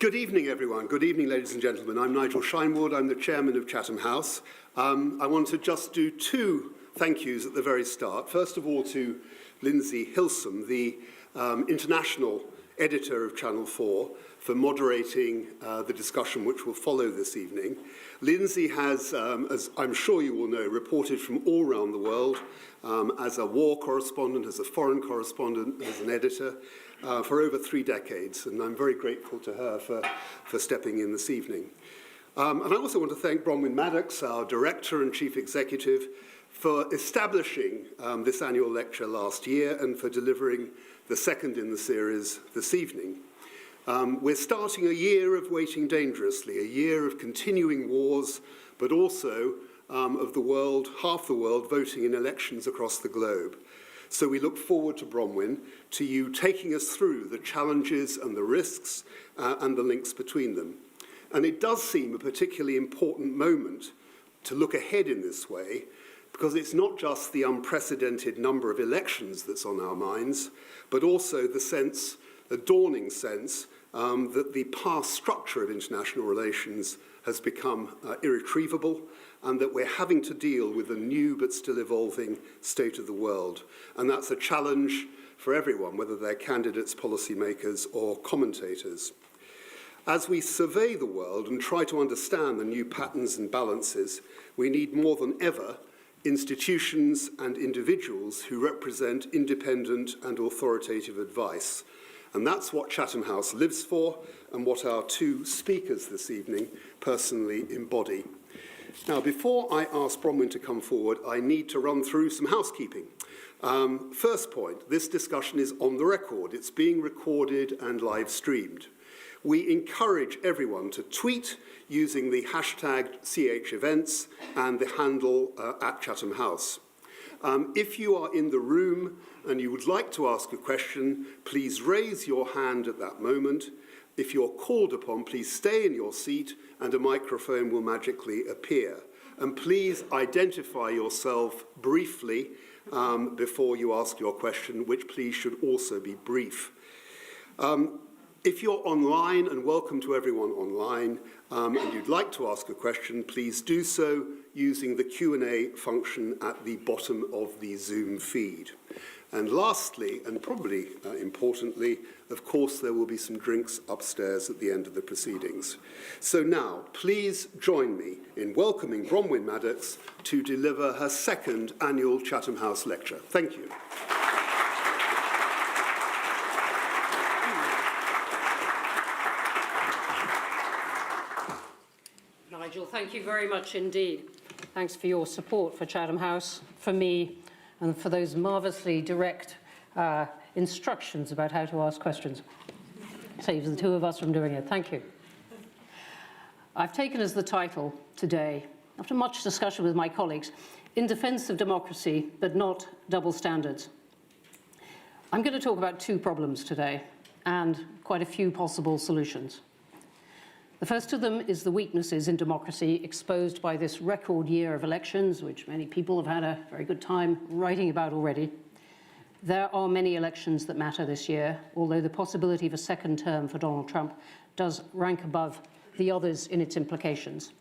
Good evening, everyone. Good evening, ladies and gentlemen. I'm Nigel Shinewood. I'm the chairman of Chatham House. I want to just do two thank yous at the very start. First of all, to Lindsay Hilsum, the international editor of Channel 4, for moderating the discussion which will follow this evening. Lindsay has, as I'm sure you will know, reported from all around the world as a war correspondent, as a foreign correspondent, as an editor, for over 3 decades, and I'm very grateful to her for stepping in this evening. And I also want to thank Bronwen Maddox, our director and chief executive, for establishing this annual lecture last year and for delivering the second in the series this evening. We're starting a year of waiting dangerously, a year of continuing wars, but also of the world, half the world, voting in elections across the globe. So we look forward to Bronwen, to you taking us through the challenges and the risks and the links between them. And it does seem a particularly important moment to look ahead in this way, because it's not just the unprecedented number of elections that's on our minds, but also the dawning sense that the past structure of international relations has become irretrievable, and that we're having to deal with a new but still evolving state of the world. And that's a challenge for everyone, whether they're candidates, policymakers, or commentators. As we survey the world and try to understand the new patterns and balances, we need more than ever institutions and individuals who represent independent and authoritative advice. And that's what Chatham House lives for, and what our two speakers this evening personally embody. Now, before I ask Bronwen to come forward, I need to run through some housekeeping. First point, this discussion is on the record. It's being recorded and live streamed. We encourage everyone to tweet using the hashtag #CHEvents and the handle at Chatham House. If you are in the room and you would like to ask a question, please raise your hand at that moment. If you're called upon, please stay in your seat and a microphone will magically appear. And please identify yourself briefly before you ask your question, which please should also be brief. If you're online, and welcome to everyone online, and you'd like to ask a question, please do so using the Q&A function at the bottom of the Zoom feed. And lastly, and probably importantly, of course, there will be some drinks upstairs at the end of the proceedings. So now, please join me in welcoming Bronwen Maddox to deliver her second annual Chatham House lecture. Thank you. Nigel, thank you very much indeed. Thanks for your support for Chatham House, for me, and for those marvellously direct instructions about how to ask questions. Saves the two of us from doing it. Thank you. I've taken as the title today, after much discussion with my colleagues, In Defence of Democracy, but Not Double Standards. I'm going to talk about 2 problems today, and quite a few possible solutions. The first of them is the weaknesses in democracy exposed by this record year of elections, which many people have had a very good time writing about already. There are many elections that matter this year, although the possibility of a second term for Donald Trump does rank above the others in its implications.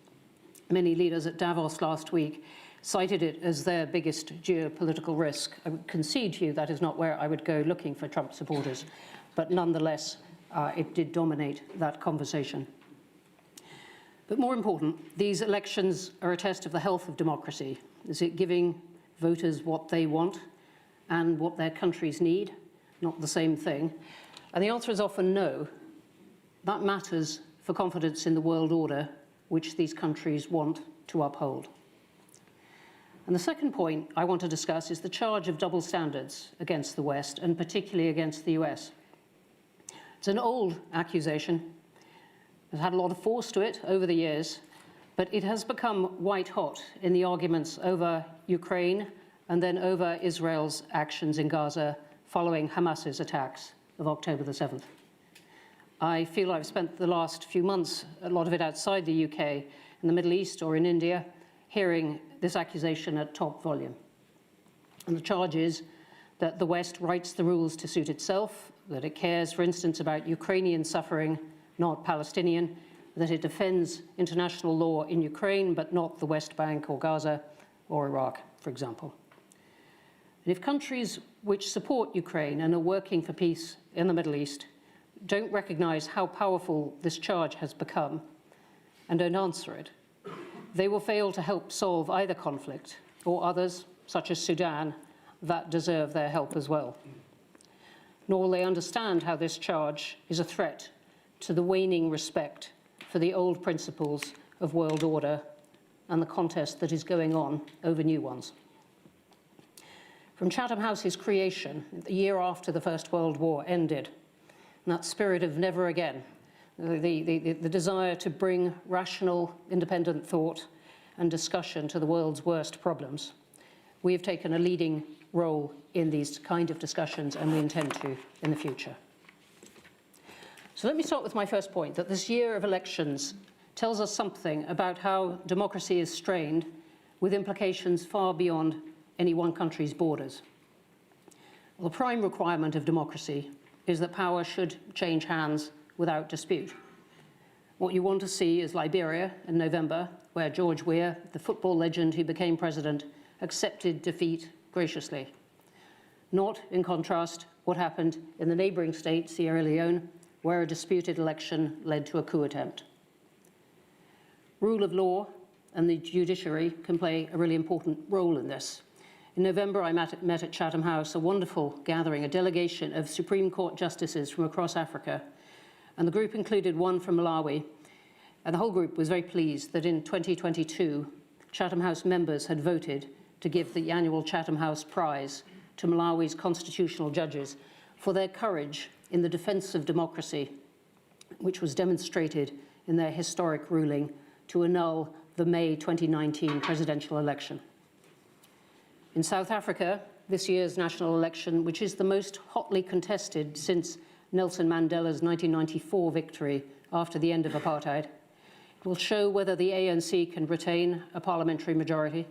Many leaders at Davos last week cited it as their biggest geopolitical risk. I would concede to you that is not where I would go looking for Trump supporters, but nonetheless, it did dominate that conversation. But more important, these elections are a test of the health of democracy. Is it giving voters what they want and what their countries need? Not the same thing. And the answer is often no. That matters for confidence in the world order, which these countries want to uphold. And the second point I want to discuss is the charge of double standards against the West, and particularly against the US. It's an old accusation. It's had a lot of force to it over the years, but it has become white hot in the arguments over Ukraine and then over Israel's actions in Gaza following Hamas's attacks of October the 7th. I feel I've spent the last few months, a lot of it outside the UK, in the Middle East or in India, hearing this accusation at top volume. And the charge is that the West writes the rules to suit itself, that it cares, for instance, about Ukrainian suffering not Palestinian, that it defends international law in Ukraine, but not the West Bank or Gaza or Iraq, for example. And if countries which support Ukraine and are working for peace in the Middle East don't recognize how powerful this charge has become and don't answer it, they will fail to help solve either conflict or others, such as Sudan, that deserve their help as well. Nor will they understand how this charge is a threat to the waning respect for the old principles of world order and the contest that is going on over new ones. From Chatham House's creation, the year after the First World War ended, and that spirit of never again, the desire to bring rational, independent thought and discussion to the world's worst problems, we have taken a leading role in these kind of discussions, and we intend to in the future. So let me start with my first point, that this year of elections tells us something about how democracy is strained, with implications far beyond any one country's borders. Well, the prime requirement of democracy is that power should change hands without dispute. What you want to see is Liberia in November, where George Weah, the football legend who became president, accepted defeat graciously. Not, in contrast, what happened in the neighboring state, Sierra Leone, where a disputed election led to a coup attempt. Rule of law and the judiciary can play a really important role in this. In November, I met at Chatham House a wonderful gathering, a delegation of Supreme Court justices from across Africa, and the group included one from Malawi, and the whole group was very pleased that in 2022, Chatham House members had voted to give the annual Chatham House Prize to Malawi's constitutional judges for their courage in the defense of democracy, which was demonstrated in their historic ruling to annul the May 2019 presidential election. In South Africa, this year's national election, which is the most hotly contested since Nelson Mandela's 1994 victory after the end of apartheid, will show whether the ANC can retain a parliamentary majority,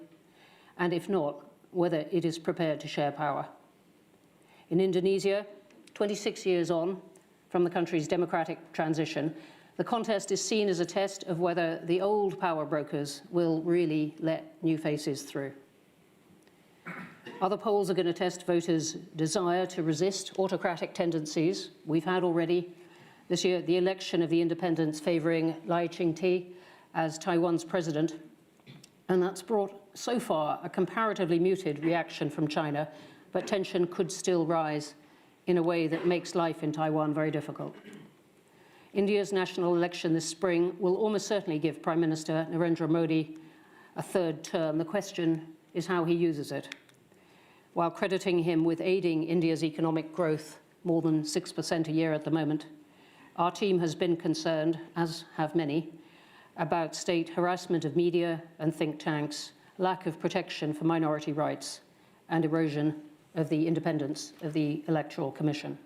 and if not, whether it is prepared to share power. In Indonesia, 26 years on from the country's democratic transition, the contest is seen as a test of whether the old power brokers will really let new faces through. Other polls are going to test voters' desire to resist autocratic tendencies. We've had already this year the election of the independents favouring Lai Ching-te as Taiwan's president, and that's brought so far a comparatively muted reaction from China, but tension could still rise in a way that makes life in Taiwan very difficult. India's national election this spring will almost certainly give Prime Minister Narendra Modi a third term. The question is how he uses it. While crediting him with aiding India's economic growth more than 6% a year at the moment, our team has been concerned, as have many, about state harassment of media and think tanks, lack of protection for minority rights, and erosion of the independence of the Electoral Commission.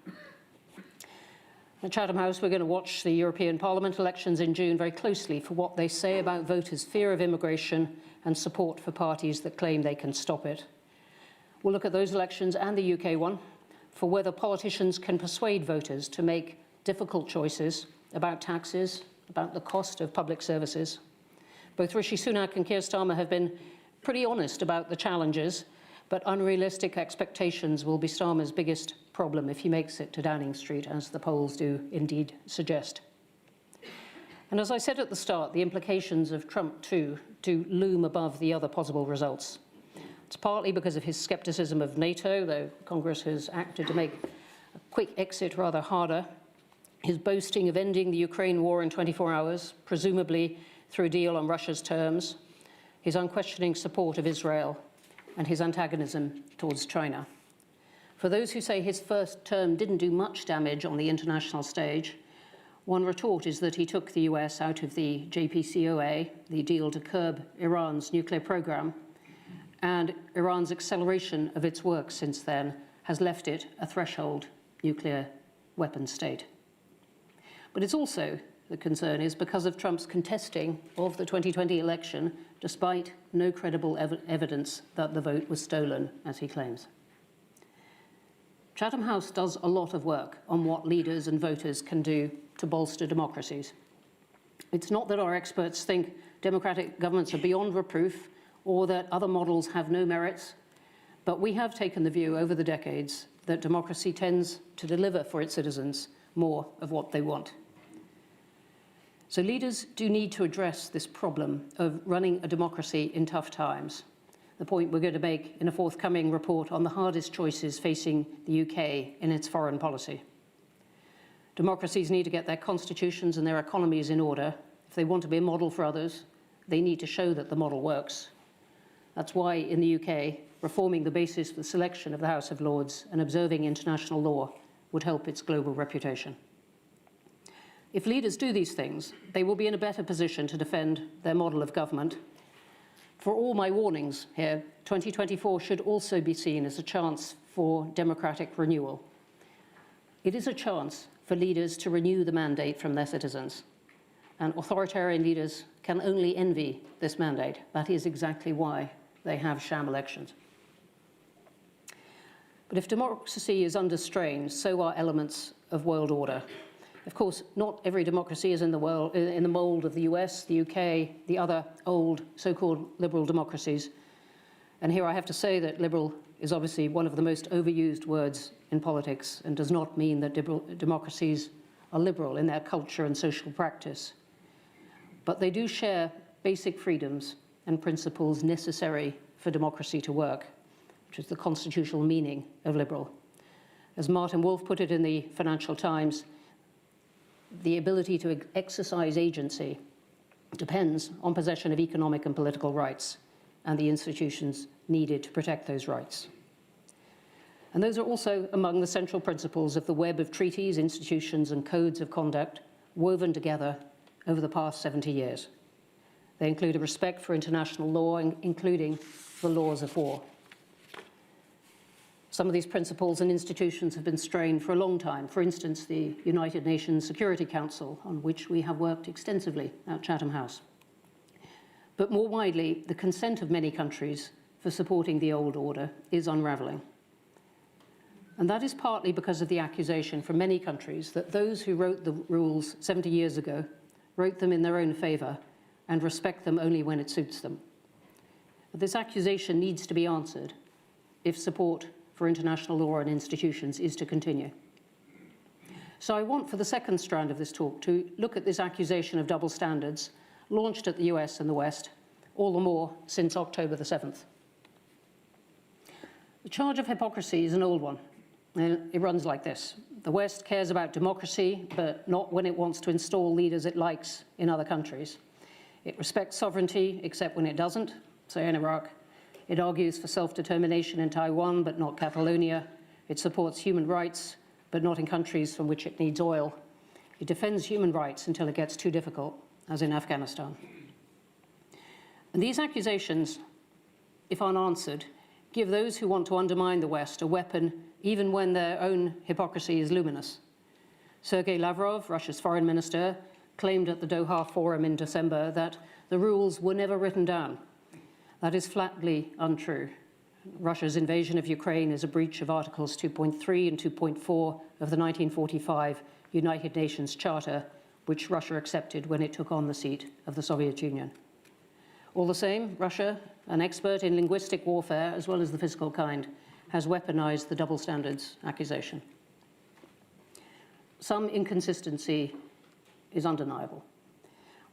At Chatham House, we're going to watch the European Parliament elections in June very closely for what they say about voters' fear of immigration and support for parties that claim they can stop it. We'll look at those elections and the UK one for whether politicians can persuade voters to make difficult choices about taxes, about the cost of public services. Both Rishi Sunak and Keir Starmer have been pretty honest about the challenges, but unrealistic expectations will be Starmer's biggest problem if he makes it to Downing Street, as the polls do indeed suggest. And as I said at the start, the implications of Trump too do loom above the other possible results. It's partly because of his scepticism of NATO, though Congress has acted to make a quick exit rather harder, his boasting of ending the Ukraine war in 24 hours, presumably through a deal on Russia's terms, his unquestioning support of Israel, and his antagonism towards China. For those who say his first term didn't do much damage on the international stage, one retort is that he took the US out of the JCPOA, the deal to curb Iran's nuclear program, and Iran's acceleration of its work since then has left it a threshold nuclear weapon state. But it's also, the concern is, because of Trump's contesting of the 2020 election, despite no credible evidence that the vote was stolen, as he claims. Chatham House does a lot of work on what leaders and voters can do to bolster democracies. It's not that our experts think democratic governments are beyond reproof or that other models have no merits, but we have taken the view over the decades that democracy tends to deliver for its citizens more of what they want. So leaders do need to address this problem of running a democracy in tough times, the point we're going to make in a forthcoming report on the hardest choices facing the UK in its foreign policy. Democracies need to get their constitutions and their economies in order. If they want to be a model for others, they need to show that the model works. That's why in the UK, reforming the basis for the selection of the House of Lords and observing international law would help its global reputation. If leaders do these things, they will be in a better position to defend their model of government. For all my warnings here, 2024 should also be seen as a chance for democratic renewal. It is a chance for leaders to renew the mandate from their citizens. And authoritarian leaders can only envy this mandate. That is exactly why they have sham elections. But if democracy is under strain, so are elements of world order. Of course, not every democracy is in the mold of the US, the UK, the other old so-called liberal democracies. And here I have to say that liberal is obviously one of the most overused words in politics and does not mean that democracies are liberal in their culture and social practice. But they do share basic freedoms and principles necessary for democracy to work, which is the constitutional meaning of liberal. As Martin Wolf put it in the Financial Times, the ability to exercise agency depends on possession of economic and political rights and the institutions needed to protect those rights. And those are also among the central principles of the web of treaties, institutions, and codes of conduct woven together over the past 70 years. They include a respect for international law, including the laws of war. Some of these principles and institutions have been strained for a long time. For instance, the United Nations Security Council, on which we have worked extensively at Chatham House. But more widely, the consent of many countries for supporting the old order is unravelling. And that is partly because of the accusation from many countries that those who wrote the rules 70 years ago wrote them in their own favour and respect them only when it suits them. But this accusation needs to be answered if support for international law and institutions is to continue. So I want, for the second strand of this talk, to look at this accusation of double standards launched at the US and the West, all the more since October the 7th. The charge of hypocrisy is an old one. It runs like this. The West cares about democracy, but not when it wants to install leaders it likes in other countries. It respects sovereignty, except when it doesn't, say in Iraq. It argues for self-determination in Taiwan, but not Catalonia. It supports human rights, but not in countries from which it needs oil. It defends human rights until it gets too difficult, as in Afghanistan. And these accusations, if unanswered, give those who want to undermine the West a weapon even when their own hypocrisy is luminous. Sergei Lavrov, Russia's foreign minister, claimed at the Doha Forum in December that the rules were never written down. That is flatly untrue. Russia's invasion of Ukraine is a breach of Articles 2.3 and 2.4 of the 1945 United Nations Charter, which Russia accepted when it took on the seat of the Soviet Union. All the same, Russia, an expert in linguistic warfare as well as the physical kind, has weaponized the double standards accusation. Some inconsistency is undeniable.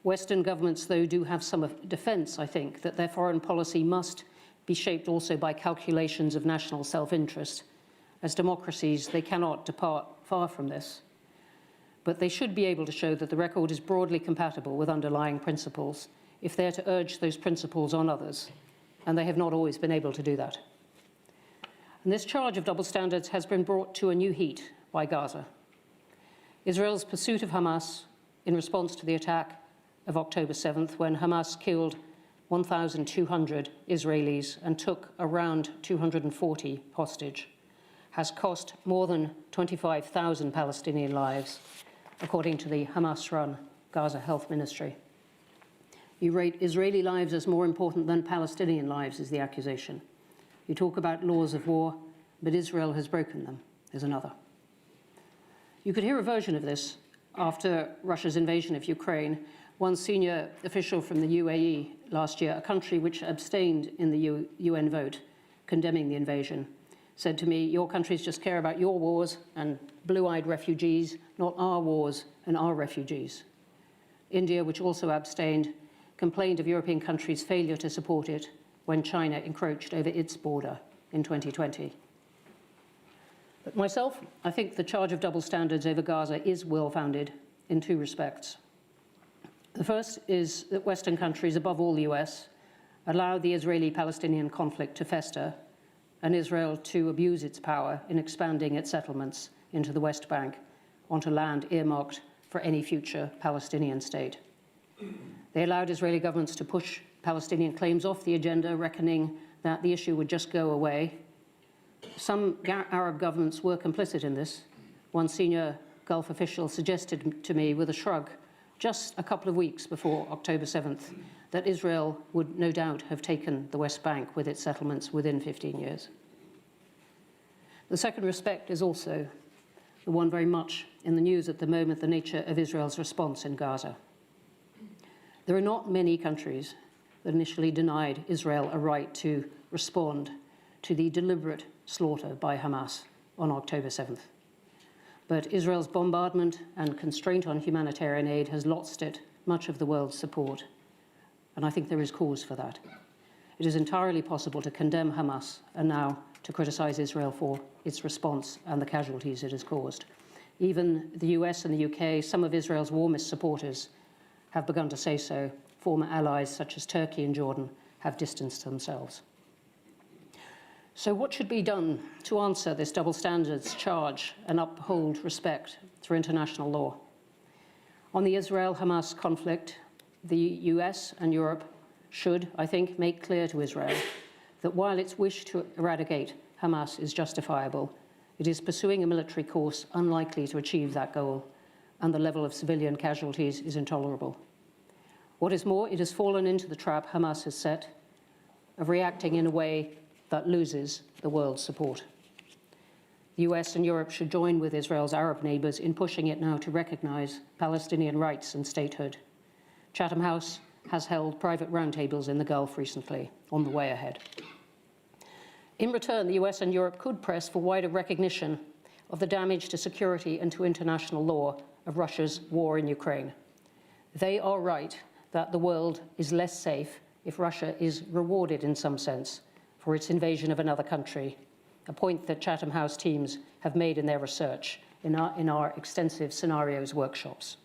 Western governments, though, do have some defense, I think, that their foreign policy must be shaped also by calculations of national self-interest. As democracies, they cannot depart far from this. But they should be able to show that the record is broadly compatible with underlying principles if they're to urge those principles on others, and they have not always been able to do that. And this charge of double standards has been brought to a new heat by Gaza. Israel's pursuit of Hamas in response to the attack of October 7th, when Hamas killed 1,200 Israelis and took around 240 hostage, has cost more than 25,000 Palestinian lives, according to the Hamas-run Gaza Health Ministry. You rate Israeli lives as more important than Palestinian lives, is the accusation. You talk about laws of war, but Israel has broken them, is another. You could hear a version of this after Russia's invasion of Ukraine, one senior official from the UAE last year, a country which abstained in the UN vote condemning the invasion, said to me, "Your countries just care about your wars and blue-eyed refugees, not our wars and our refugees." India, which also abstained, complained of European countries' failure to support it when China encroached over its border in 2020. But myself, I think the charge of double standards over Gaza is well-founded in two respects. The first is that Western countries, above all the US, allowed the Israeli-Palestinian conflict to fester and Israel to abuse its power in expanding its settlements into the West Bank onto land earmarked for any future Palestinian state. They allowed Israeli governments to push Palestinian claims off the agenda, reckoning that the issue would just go away. Some Arab governments were complicit in this. One senior Gulf official suggested to me with a shrug just a couple of weeks before October 7th that Israel would no doubt have taken the West Bank with its settlements within 15 years. The second respect is also the one very much in the news at the moment, the nature of Israel's response in Gaza. There are not many countries that initially denied Israel a right to respond to the deliberate slaughter by Hamas on October 7th. But Israel's bombardment and constraint on humanitarian aid has lost it much of the world's support, and I think there is cause for that. It is entirely possible to condemn Hamas and now to criticize Israel for its response and the casualties it has caused. Even the US and the UK, some of Israel's warmest supporters, have begun to say so. Former allies such as Turkey and Jordan have distanced themselves. So what should be done to answer this double standards charge and uphold respect through international law? On the Israel-Hamas conflict, the US and Europe should, I think, make clear to Israel that while its wish to eradicate Hamas is justifiable, it is pursuing a military course unlikely to achieve that goal, and the level of civilian casualties is intolerable. What is more, it has fallen into the trap Hamas has set of reacting in a way that loses the world's support. The US and Europe should join with Israel's Arab neighbours in pushing it now to recognise Palestinian rights and statehood. Chatham House has held private roundtables in the Gulf recently, on the way ahead. In return, the US and Europe could press for wider recognition of the damage to security and to international law of Russia's war in Ukraine. They are right that the world is less safe if Russia is rewarded in some sense for its invasion of another country, a point that Chatham House teams have made in their research in our extensive scenarios workshops.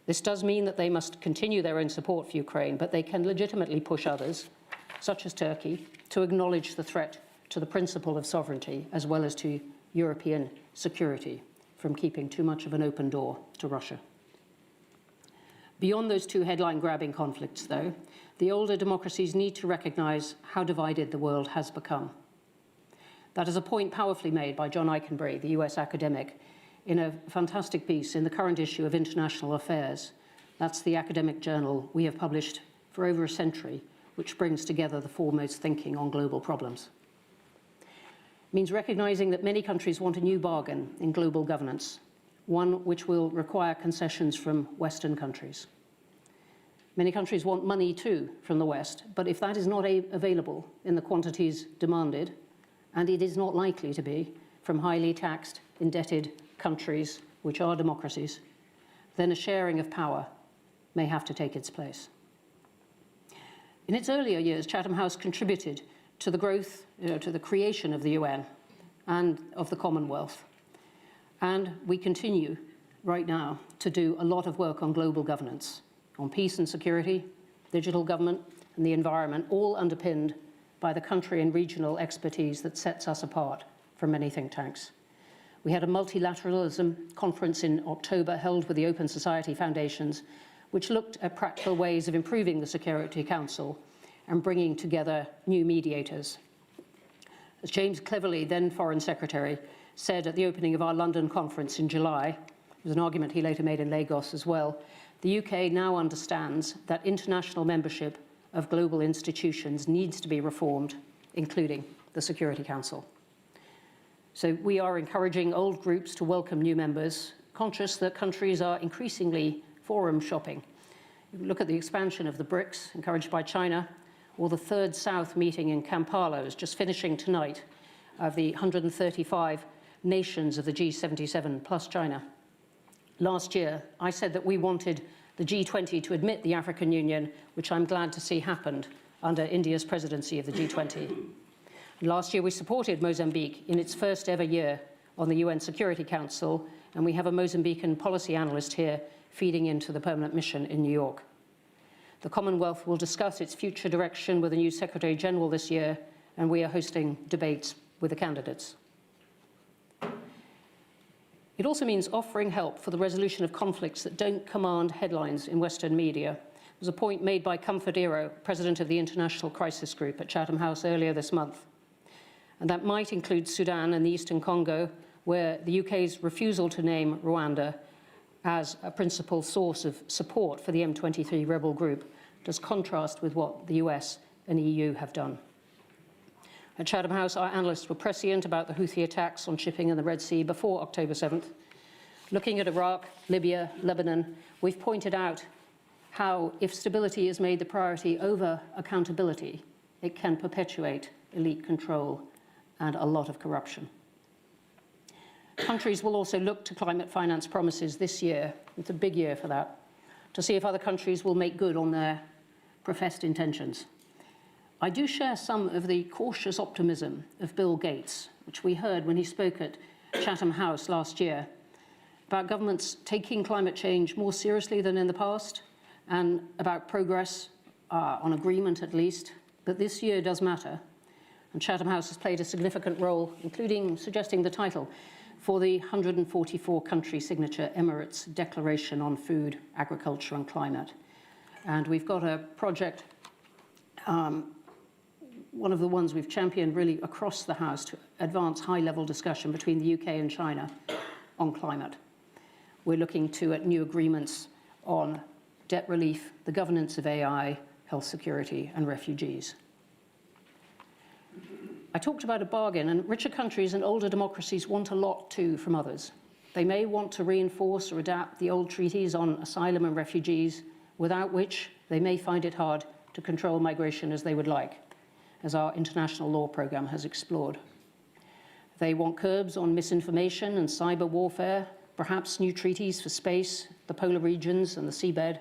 This does mean that they must continue their own support for Ukraine, but they can legitimately push others, such as Turkey, to acknowledge the threat to the principle of sovereignty as well as to European security from keeping too much of an open door to Russia. Beyond those two headline-grabbing conflicts, though, the older democracies need to recognise how divided the world has become. That is a point powerfully made by John Eikenberry, the US academic, in a fantastic piece in the current issue of International Affairs. That's the academic journal we have published for over a century, which brings together the foremost thinking on global problems. It means recognising that many countries want a new bargain in global governance, one which will require concessions from Western countries. Many countries want money too from the West, but if that is not available in the quantities demanded, and it is not likely to be from highly taxed, indebted countries, which are democracies, then a sharing of power may have to take its place. In its earlier years, Chatham House contributed to the growth, to the creation of the UN and of the Commonwealth. And we continue right now to do a lot of work on global governance, on peace and security, digital government, and the environment, all underpinned by the country and regional expertise that sets us apart from many think tanks. We had a multilateralism conference in October held with the Open Society Foundations, which looked at practical ways of improving the Security Council and bringing together new mediators. As James Cleverly, then Foreign Secretary, said at the opening of our London conference in July, it was an argument he later made in Lagos as well, the UK now understands that international membership of global institutions needs to be reformed, including the Security Council. So we are encouraging old groups to welcome new members, conscious that countries are increasingly forum shopping. Look at the expansion of the BRICS, encouraged by China, or the Third South meeting in Kampala is just finishing tonight of the 135 nations of the G77 plus China. Last year, I said that we wanted the G20 to admit the African Union, which I'm glad to see happened under India's presidency of the G20. Last year, we supported Mozambique in its first ever year on the UN Security Council, and we have a Mozambican policy analyst here feeding into the permanent mission in New York. The Commonwealth will discuss its future direction with a new Secretary General this year, and we are hosting debates with the candidates. It also means offering help for the resolution of conflicts that don't command headlines in Western media. It was a point made by Comfort Ero, President of the International Crisis Group at Chatham House earlier this month. And that might include Sudan and the Eastern Congo, where the UK's refusal to name Rwanda as a principal source of support for the M23 rebel group does contrast with what the US and EU have done. At Chatham House, our analysts were prescient about the Houthi attacks on shipping in the Red Sea before October 7th. Looking at Iraq, Libya, Lebanon, we've pointed out how, if stability is made the priority over accountability, it can perpetuate elite control and a lot of corruption. Countries will also look to climate finance promises this year, it's a big year for that, to see if other countries will make good on their professed intentions. I do share some of the cautious optimism of Bill Gates, which we heard when he spoke at Chatham House last year, about governments taking climate change more seriously than in the past, and about progress on agreement at least, that this year does matter. And Chatham House has played a significant role, including suggesting the title for the 144-country signature Emirates Declaration on Food, Agriculture and Climate. And we've got a project, one of the ones we've championed really across the House to advance high-level discussion between the UK and China on climate. We're looking at new agreements on debt relief, the governance of AI, health security and refugees. I talked about a bargain, and richer countries and older democracies want a lot too from others. They may want to reinforce or adapt the old treaties on asylum and refugees, without which they may find it hard to control migration as they would like, as our international law programme has explored. They want curbs on misinformation and cyber warfare, perhaps new treaties for space, the polar regions and the seabed.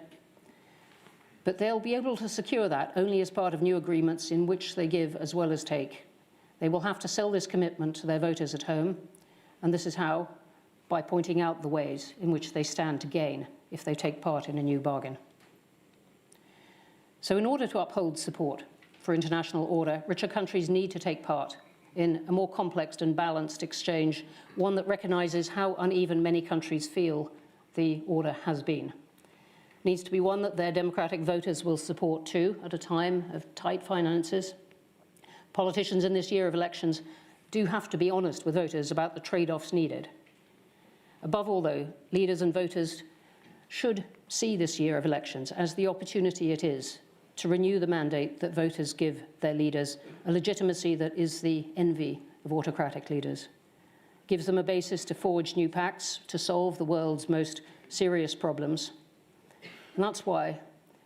But they'll be able to secure that only as part of new agreements in which they give as well as take. They will have to sell this commitment to their voters at home, and this is how, by pointing out the ways in which they stand to gain if they take part in a new bargain. So in order to uphold support for international order, richer countries need to take part in a more complex and balanced exchange, one that recognises how uneven many countries feel the order has been. It needs to be one that their democratic voters will support too, at a time of tight finances. Politicians in this year of elections do have to be honest with voters about the trade-offs needed. Above all, though, leaders and voters should see this year of elections as the opportunity it is to renew the mandate that voters give their leaders, a legitimacy that is the envy of autocratic leaders, gives them a basis to forge new pacts to solve the world's most serious problems. And that's why,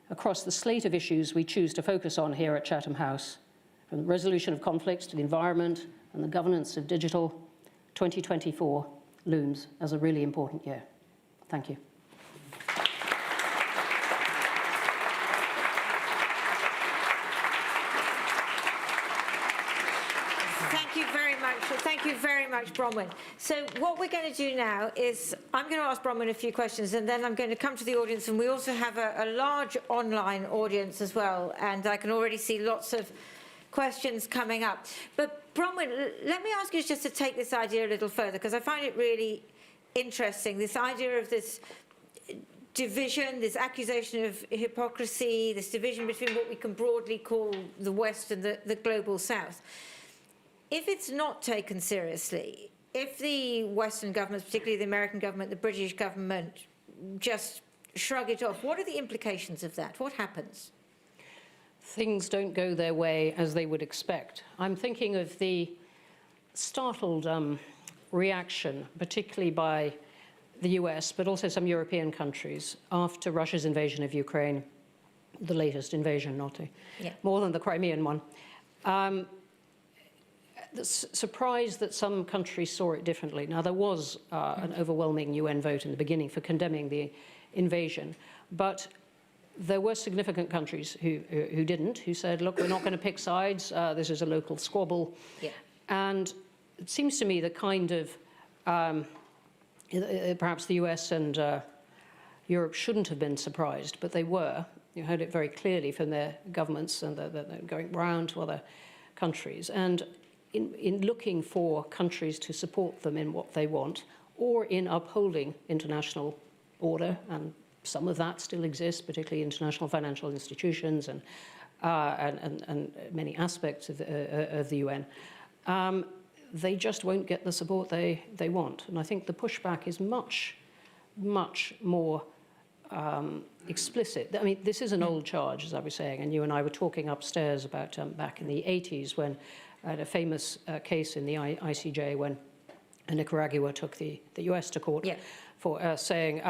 across the slate of issues we choose to focus on here at Chatham House, from the resolution of conflicts to the environment and the governance of digital, 2024 looms as a really important year. Thank you. Thank you very much, Bronwen. So what we're going to do now is I'm going to ask Bronwen a few questions, and then I'm going to come to the audience, and we also have a large online audience as well, and I can already see lots of questions coming up. But Bronwen, let me ask you just to take this idea a little further, because I find it really interesting, this idea of this division, this accusation of hypocrisy, this division between what we can broadly call the West and the global South. If it's not taken seriously, if the Western governments, particularly the American government, the British government, just shrug it off, what are the implications of that? What happens? Things don't go their way as they would expect. I'm thinking of the startled reaction, particularly by the US, but also some European countries, after Russia's invasion of Ukraine, the latest invasion, more than the Crimean one, surprised that some countries saw it differently. Now, there was an overwhelming UN vote in the beginning for condemning the invasion, but there were significant countries who didn't, who said, look, we're not going to pick sides, this is a local squabble. Yeah. And it seems to me the kind of, perhaps the US and Europe shouldn't have been surprised, but they were. You heard it very clearly from their governments, and they're going round to other countries. And in looking for countries to support them in what they want, or in upholding international order, and some of that still exists, particularly international financial institutions and many aspects of the UN, they just won't get the support they want. And I think the pushback is much, much more explicit. I mean, this is an old charge, as I was saying, and you and I were talking upstairs about back in the 80s when I had a famous case in the ICJ when Nicaragua took the US to court for saying,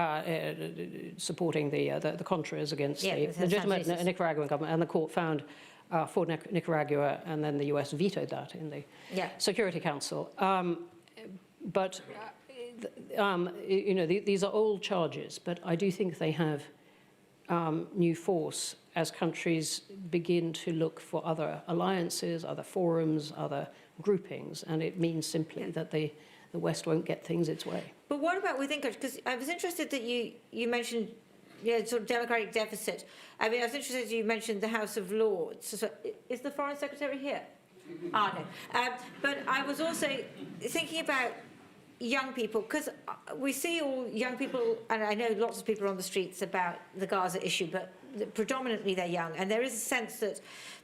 supporting the Contras against the legitimate Nicaraguan government, and the court found for Nicaragua, and then the US vetoed that in the Security Council. But you know, these are old charges, but I do think they have new force as countries begin to look for other alliances, other forums, other groupings, and it means simply that the West won't get things its way. But what about within countries? Because I was interested that you mentioned, sort of democratic deficit. I mean, I was interested you mentioned the House of Lords. So is the Foreign Secretary here? No. But I was also thinking about young people, because we see all young people, and I know lots of people on the streets about the Gaza issue, but predominantly they're young, and there is a sense that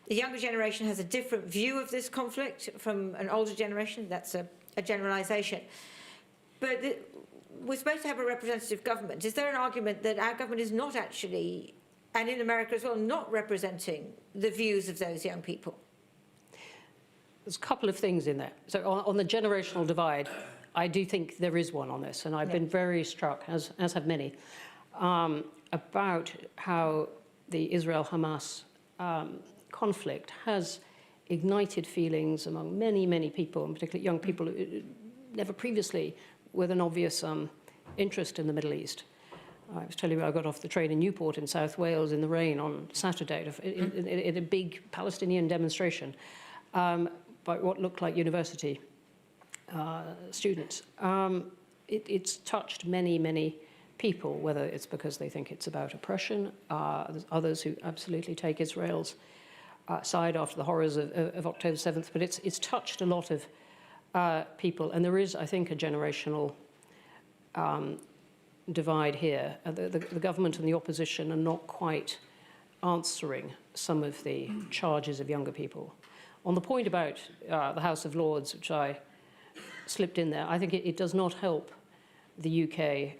the younger generation has a different view of this conflict from an older generation. That's a generalisation. But we're supposed to have a representative government. Is there an argument that our government is not actually, and in America as well, not representing the views of those young people? There's a couple of things in there. So on the generational divide, I do think there is one on this, and I've been very struck, as have many, about how the Israel-Hamas conflict has ignited feelings among many, many people, and particularly young people who never previously with an obvious interest in the Middle East. I was telling you I got off the train in Newport in South Wales in the rain on Saturday in a big Palestinian demonstration by what looked like university students. It's touched many, many people, whether it's because they think it's about oppression. There's others who absolutely take Israel's side after the horrors of October 7th, but it's touched a lot of people, and there is, I think, a generational divide here. The government and the opposition are not quite answering some of the charges of younger people. On the point about the House of Lords, which I slipped in there, I think it does not help the UK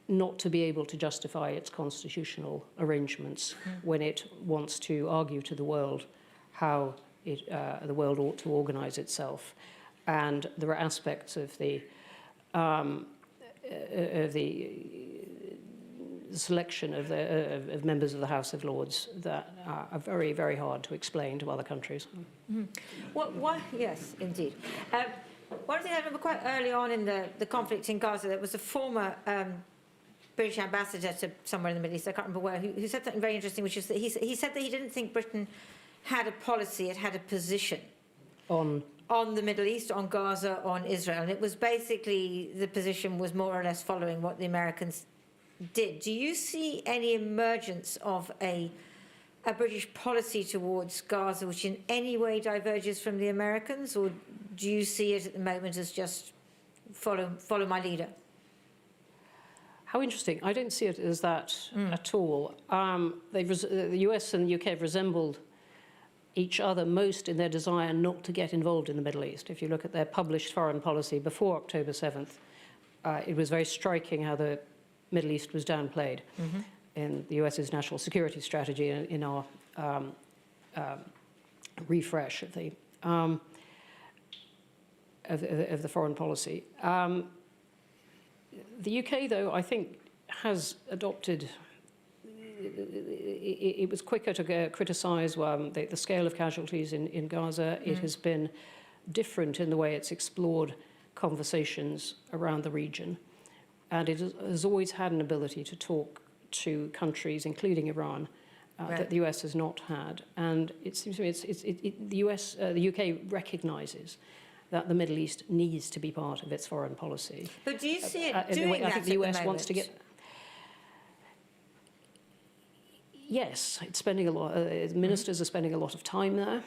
not to be able to justify its constitutional arrangements when it wants to argue to the world how the world ought to organise itself. And there are aspects of the selection of members of the House of Lords that are very, very hard to explain to other countries. Yes, indeed. One thing I remember quite early on in the conflict in Gaza, there was a former British ambassador to somewhere in the Middle East, I can't remember where, who said something very interesting, which is that he said that he didn't think Britain had a policy, it had a position on the Middle East, on Gaza, on Israel. And it was basically, the position was more or less following what the Americans did. Do you see any emergence of a British policy towards Gaza which in any way diverges from the Americans, or do you see it at the moment as just follow my leader? How interesting. I don't see it as that at all. The US and the UK have resembled each other most in their desire not to get involved in the Middle East. If you look at their published foreign policy before October 7th, it was very striking how the Middle East was downplayed in the US's national security strategy and in our refresh of the foreign policy. The UK, though, I think, has adopted. It was quicker to criticise the scale of casualties in Gaza. It has been different in the way it's explored conversations around the region. And it has always had an ability to talk to countries, including Iran, that the US has not had. And it seems to me the UK recognises that the Middle East needs to be part of its foreign policy. But do you see it doing that I think the US wants to get. Yes, it's spending a lot. Ministers are spending a lot of time there.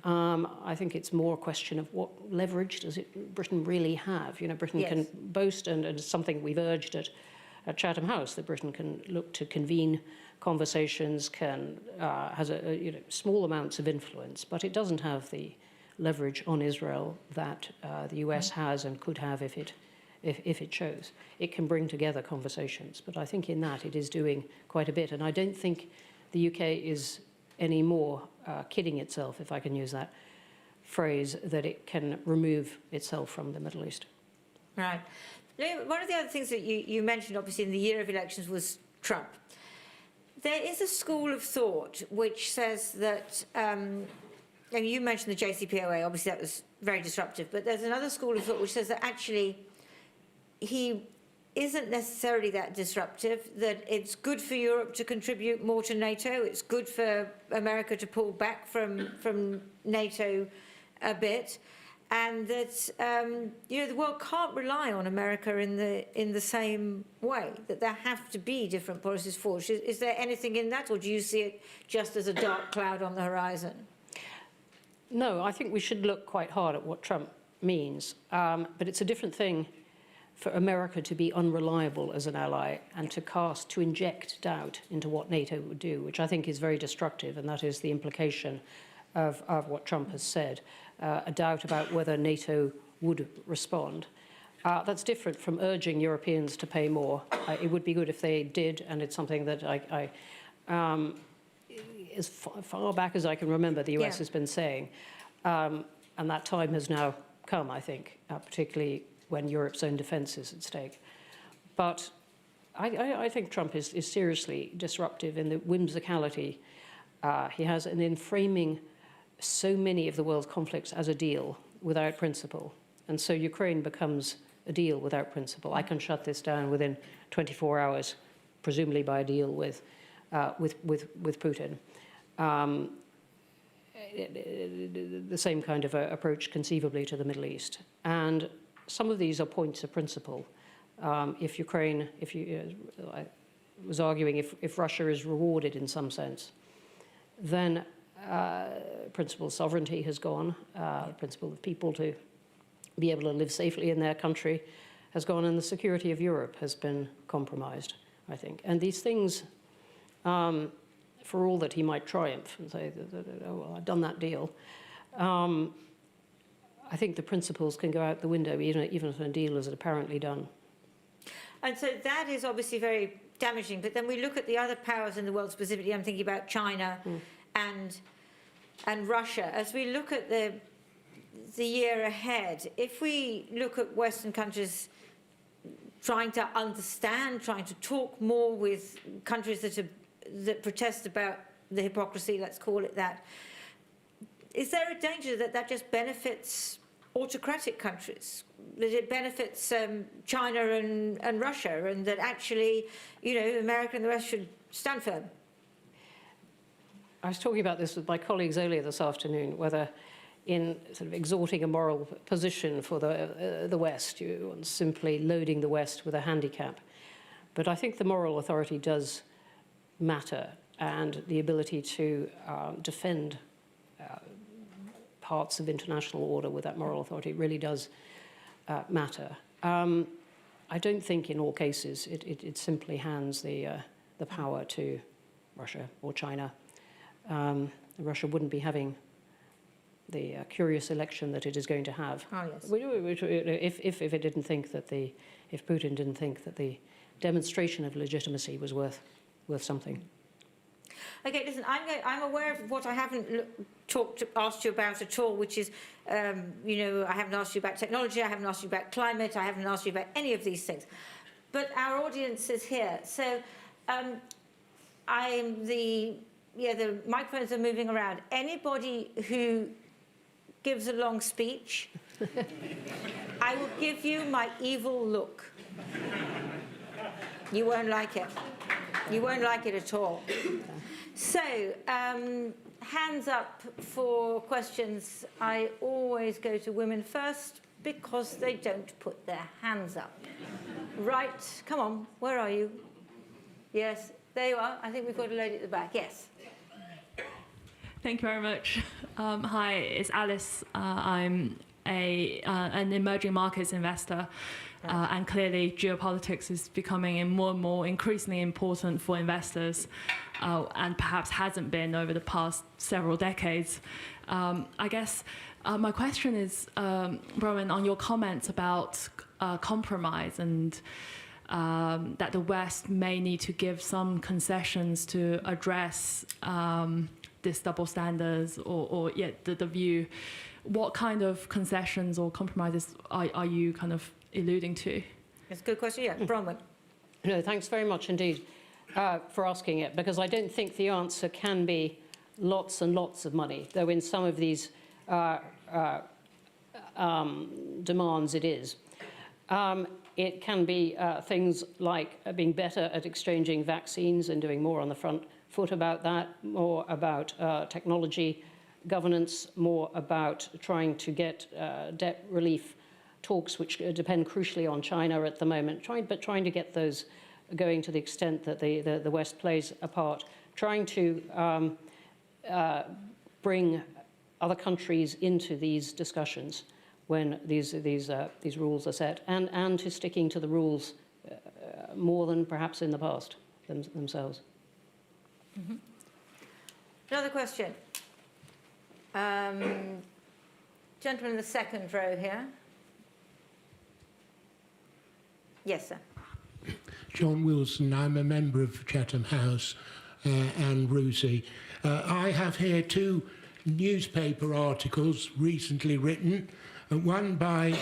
I think it's more a question of what leverage does Britain really have. You know, Britain can boast, and it's something we've urged at Chatham House, that Britain can look to convene conversations, has small amounts of influence, but it doesn't have the leverage on Israel that the US has and could have if it chose. It can bring together conversations, but I think in that it is doing quite a bit, and I don't think the UK is any more kidding itself, if I can use that phrase, that it can remove itself from the Middle East. Right. One of the other things that you mentioned, obviously, in the year of elections was Trump. There is a school of thought which says that, and you mentioned the JCPOA, obviously that was very disruptive, but there's another school of thought which says that actually he isn't necessarily that disruptive, that it's good for Europe to contribute more to NATO, it's good for America to pull back from NATO a bit, and that the world can't rely on America in the same way, that there have to be different policies forward. Is there anything in that, or do you see it just as a dark cloud on the horizon? No, I think we should look quite hard at what Trump means, but it's a different thing for America to be unreliable as an ally and to inject doubt into what NATO would do, which I think is very destructive, and that is the implication of what Trump has said, a doubt about whether NATO would respond. That's different from urging Europeans to pay more. It would be good if they did, and it's something that as far back as I can remember, the US has been saying, and that time has now come, I think, particularly when Europe's own defence is at stake. But I think Trump is seriously disruptive in the whimsicality he has, and in framing so many of the world's conflicts as a deal without principle. And so Ukraine becomes a deal without principle. I can shut this down within 24 hours, presumably by a deal with Putin. The same kind of approach conceivably to the Middle East. And some of these are points of principle. I was arguing if Russia is rewarded in some sense, then principle of sovereignty has gone, the principle of people to be able to live safely in their country has gone, and the security of Europe has been compromised, I think. And these things, for all that he might triumph and say, oh, well, I've done that deal, I think the principles can go out the window, even if a deal is apparently done. And so that is obviously very damaging. But then we look at the other powers in the world, specifically I'm thinking about China and Russia. As we look at the year ahead, if we look at Western countries trying to understand, trying to talk more with countries that protest about the hypocrisy, let's call it that, is there a danger that just benefits autocratic countries, that it benefits China and Russia, and that actually, America and the West should stand firm? I was talking about this with my colleagues earlier this afternoon, whether in sort of exhorting a moral position for the West, you are simply loading the West with a handicap. But I think the moral authority does matter, and the ability to defend parts of international order with that moral authority really does matter. I don't think in all cases it simply hands the power to Russia or China. Russia wouldn't be having the curious election that it is going to have. Oh, yes. If it didn't think that if Putin didn't think that the demonstration of legitimacy was worth something. Okay, listen, I'm aware of what I haven't asked you about at all, which is, I haven't asked you about technology, I haven't asked you about climate, I haven't asked you about any of these things. but our audience is here. So the microphones are moving around. Anybody who gives a long speech, I will give you my evil look. You won't like it. You won't like it at all. So, hands up for questions. I always go to women first because they don't put their hands up. Right, come on, where are you? Yes, there you are. I think we've got a lady at the back. Yes. Thank you very much. Hi, it's Alice. I'm an emerging markets investor. And clearly, geopolitics is becoming more and more increasingly important for investors, and perhaps hasn't been over the past several decades. I guess my question is, Bronwen, on your comments about compromise and that the West may need to give some concessions to address this double standards or the view. What kind of concessions or compromises are you kind of alluding to? That's a good question. Yeah, Bronwen. No, thanks very much indeed for asking it, because I don't think the answer can be lots and lots of money, though in some of these demands it is. It can be things like being better at exchanging vaccines and doing more on the front foot about that, more about technology governance, more about trying to get debt relief talks, which depend crucially on China at the moment, but trying to get those going to the extent that the West plays a part, trying to bring other countries into these discussions when these rules are set, and to sticking to the rules more than perhaps in the past themselves. Mm-hmm. Another question. Gentleman in the second row here. Yes, sir. John Wilson, I'm a member of Chatham House and RUSI. I have here two newspaper articles recently written, one by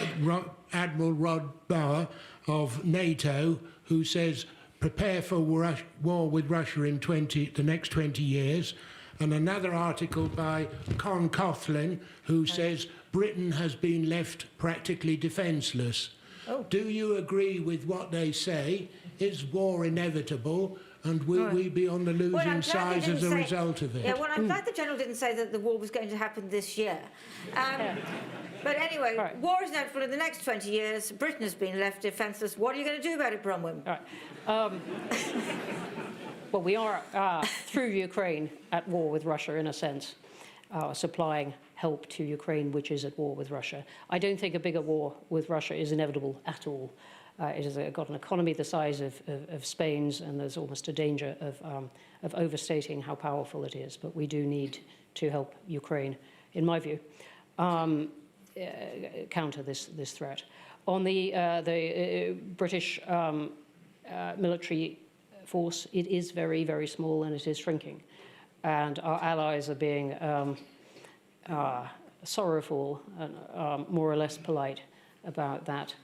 Admiral Rod Barr of NATO, who says, prepare for war with Russia in the next 20 years, and another article by Con Coughlin, who says Britain has been left practically defenceless. Oh. Do you agree with what they say? Is war inevitable? And will we be on the losing side as a result of it? Yeah, well, I'm glad the General didn't say that the war was going to happen this year. But anyway, right. War is inevitable in the next 20 years. Britain has been left defenceless. What are you going to do about it, Bronwen? All right. Well, we are, through Ukraine, at war with Russia, in a sense, supplying help to Ukraine, which is at war with Russia. I don't think a bigger war with Russia is inevitable at all. It has got an economy the size of Spain's, and there's almost a danger of overstating how powerful it is. But we do need to help Ukraine, in my view, counter this threat. On the British military force, it is very, very small, and it is shrinking. And our allies are being sorrowful and more or less polite about that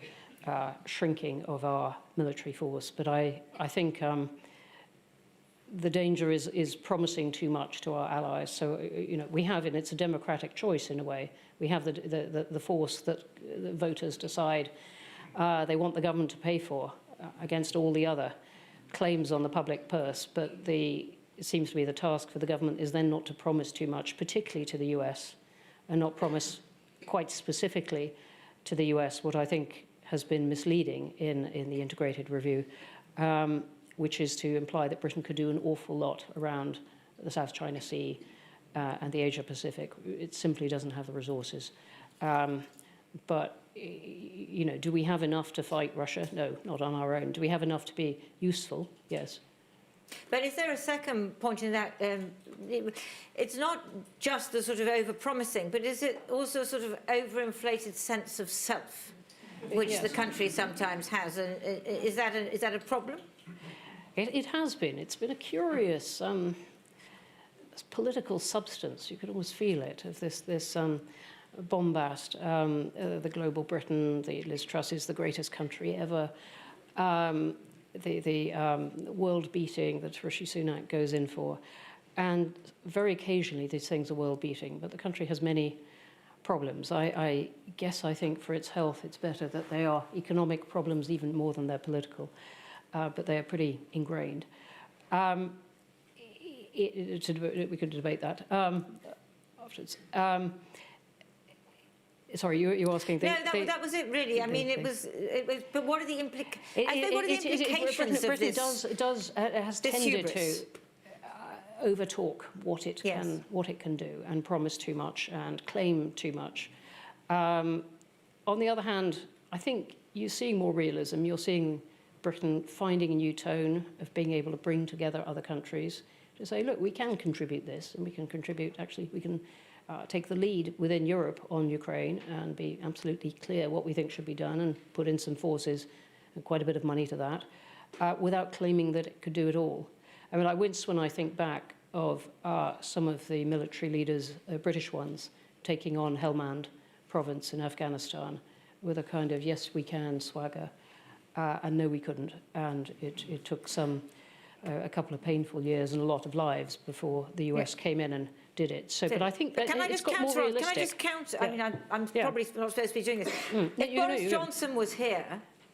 shrinking of our military force. But I think the danger is promising too much to our allies. So, we have, and it's a democratic choice in a way, we have the force that the voters decide they want the government to pay for against all the other claims on the public purse. But it seems to be the task for the government is then not to promise too much, particularly to the US, and not promise quite specifically to the US what I think has been misleading in the integrated review, which is to imply that Britain could do an awful lot around the South China Sea and the Asia Pacific. It simply doesn't have the resources. But, do we have enough to fight Russia? No, not on our own. Do we have enough to be useful? Yes. But is there a second point in that? It's not just the sort of over-promising, but is it also a sort of overinflated sense of self, which yes. the country sometimes has? And is that a problem? It has been. It's been a curious political substance. You could almost feel it, of this bombast. The global Britain, the Liz Truss is the greatest country ever. world beating that Rishi Sunak goes in for. And very occasionally these things are world beating, but the country has many problems. I think for its health it's better that they are economic problems even more than they're political, but they are pretty ingrained. We could debate that afterwards. Sorry, you were asking. That was it, really. I mean, it was. But what are the implications of Britain this? has tended to overtalk what it can do and promise too much and claim too much. On the other hand, I think you're seeing more realism. You're seeing Britain finding a new tone of being able to bring together other countries to say, look, we can contribute this, and we can contribute. Actually, we can. Take the lead within Europe on Ukraine and be absolutely clear what we think should be done and put in some forces and quite a bit of money to that without claiming that it could do it all. I mean, I wince when I think back of some of the military leaders, British ones, taking on Helmand province in Afghanistan with a kind of yes, we can swagger and no, we couldn't. And it took a couple of painful years and a lot of lives before the US came in and did it. So, but I think that it's got more realistic. Can I just counter? I mean, I'm probably not supposed to be doing this. If Boris Johnson was here,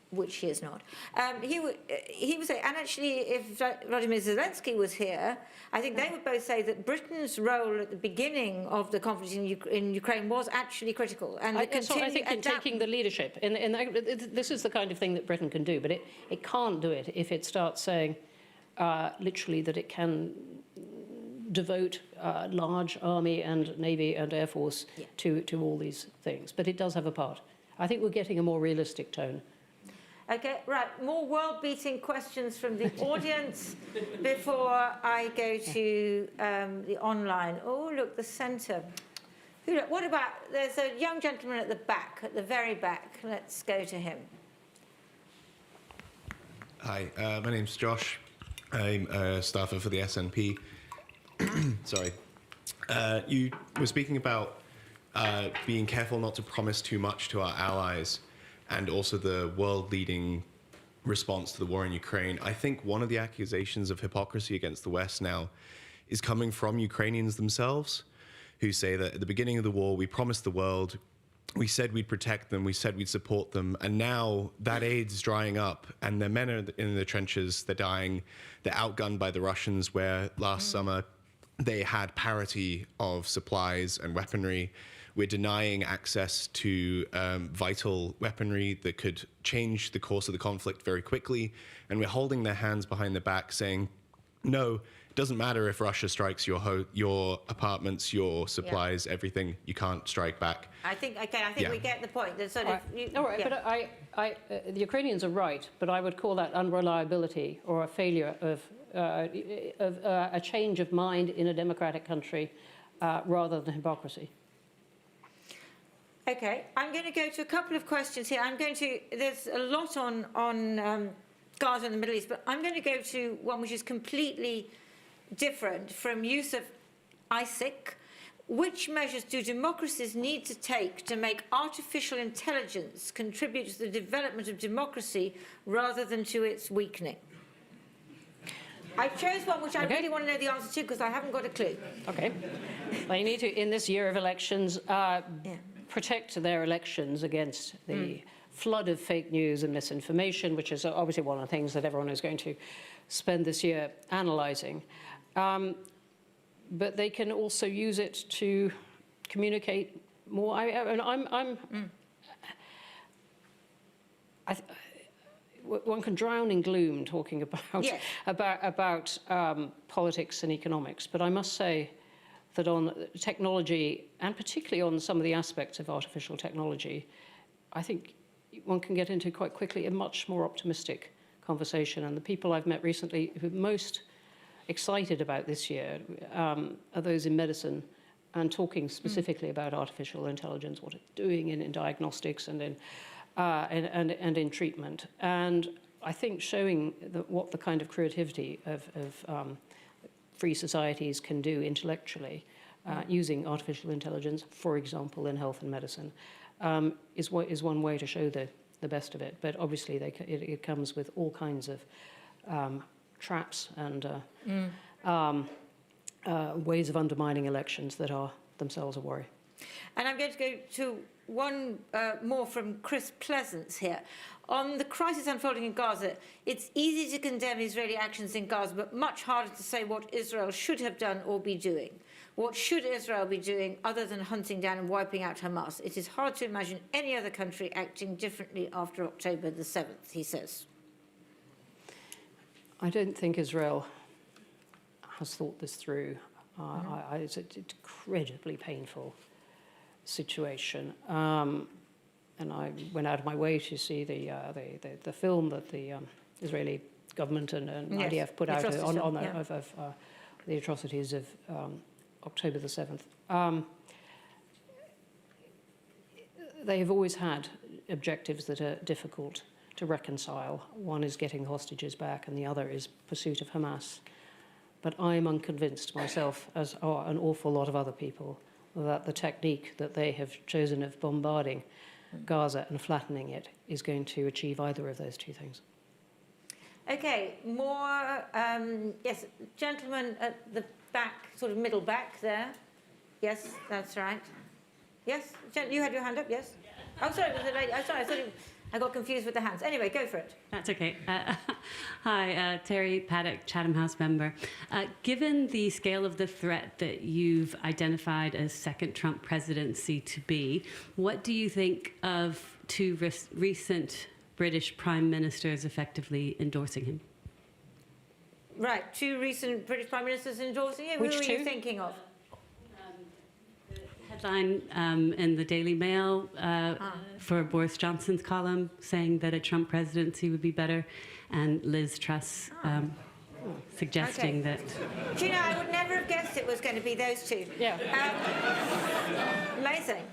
which he is not, he would say, and actually if Vladimir Zelensky was here, I think they would both say that Britain's role at the beginning of the conflict in Ukraine was actually critical. And I think in taking the leadership, this is the kind of thing that Britain can do, but it can't do it if it starts saying literally that it can devote large army and navy and air force to all these things. But it does have a part. I think we're getting a more realistic tone. Okay, right. More world-beating questions from the audience before I go to the online. Oh, look, the centre. What about, there's a young gentleman at the back, at the very back. Let's go to him. Hi, my name's Josh. I'm a staffer for the SNP. Sorry. You were speaking about being careful not to promise too much to our allies and also the world-leading response to the war in Ukraine. I think one of the accusations of hypocrisy against the West now is coming from Ukrainians themselves, who say that at the beginning of the war, we promised the world, we said we'd protect them, we said we'd support them, and now that aid's drying up, and their men are in the trenches, they're dying, they're outgunned by the Russians, where last summer they had parity of supplies and weaponry. We're denying access to vital weaponry that could change the course of the conflict very quickly, and we're holding their hands behind their back saying, no, it doesn't matter if Russia strikes your apartments, your supplies, everything, you can't strike back. I think we get the point. There's sort but the Ukrainians are right, but I would call that unreliability or a failure of a change of mind in a democratic country rather than hypocrisy. Okay, I'm going to go to a couple of questions here. There's a lot on Gaza and the Middle East, but I'm going to go to one which is completely different from use of ISIC. Which measures do democracies need to take to make artificial intelligence contribute to the development of democracy rather than to its weakening? I chose one which I really want to know the answer to because I haven't got a clue. Okay. Well, you need to, in this year of elections, protect their elections against the flood of fake news and misinformation, which is obviously one of the things that everyone is going to spend this year analysing. But they can also use it to communicate more. One can drown in gloom talking about politics and economics, but I must say that on technology, and particularly on some of the aspects of artificial technology, I think one can get into quite quickly a much more optimistic conversation. And the people I've met recently who are most excited about this year are those in medicine and talking specifically about artificial intelligence, what it's doing in diagnostics and in treatment. And I think showing what the kind of creativity of free societies can do intellectually using artificial intelligence, for example, in health and medicine, is one way to show the the best of it. But obviously, it comes with all kinds of traps and ways of undermining elections that are themselves a worry. And I'm going to go to one more from Chris Pleasance here. On the crisis unfolding in Gaza, it's easy to condemn Israeli actions in Gaza, but much harder to say what Israel should have done or be doing. What should Israel be doing other than hunting down and wiping out Hamas? It is hard to imagine any other country acting differently after October the 7th, he says. I don't think Israel has thought this through. It's an incredibly painful situation. And I went out of my way to see the film that the Israeli government and Yes, IDF put the out atrocities on film, yeah. the atrocities of October the 7th. They have always had objectives that are difficult to reconcile. One is getting the hostages back, and the other is pursuit of Hamas. But I'm unconvinced myself, as are an awful lot of other people, that the technique that they have chosen of bombarding Gaza and flattening it is going to achieve either of those two things. Okay, more, yes, gentleman at the back, sort of middle back there. Yes, that's right. Yes, you had your hand up, yes? Oh, sorry, was it a lady? Oh, sorry, I got confused with the hands. Anyway, go for it. That's okay. Hi, Terry Paddock, Chatham House member. Given the scale of the threat that you've identified as second Trump presidency to be, what do you think of two recent British prime ministers effectively endorsing him? Right, two recent British prime ministers endorsing him. Which Who are two? you thinking of? Headline in the Daily Mail for Boris Johnson's column saying that a Trump presidency would be better, and Liz Truss suggesting that. Do you know, I would never have guessed it was going to be those two. Yeah. Amazing.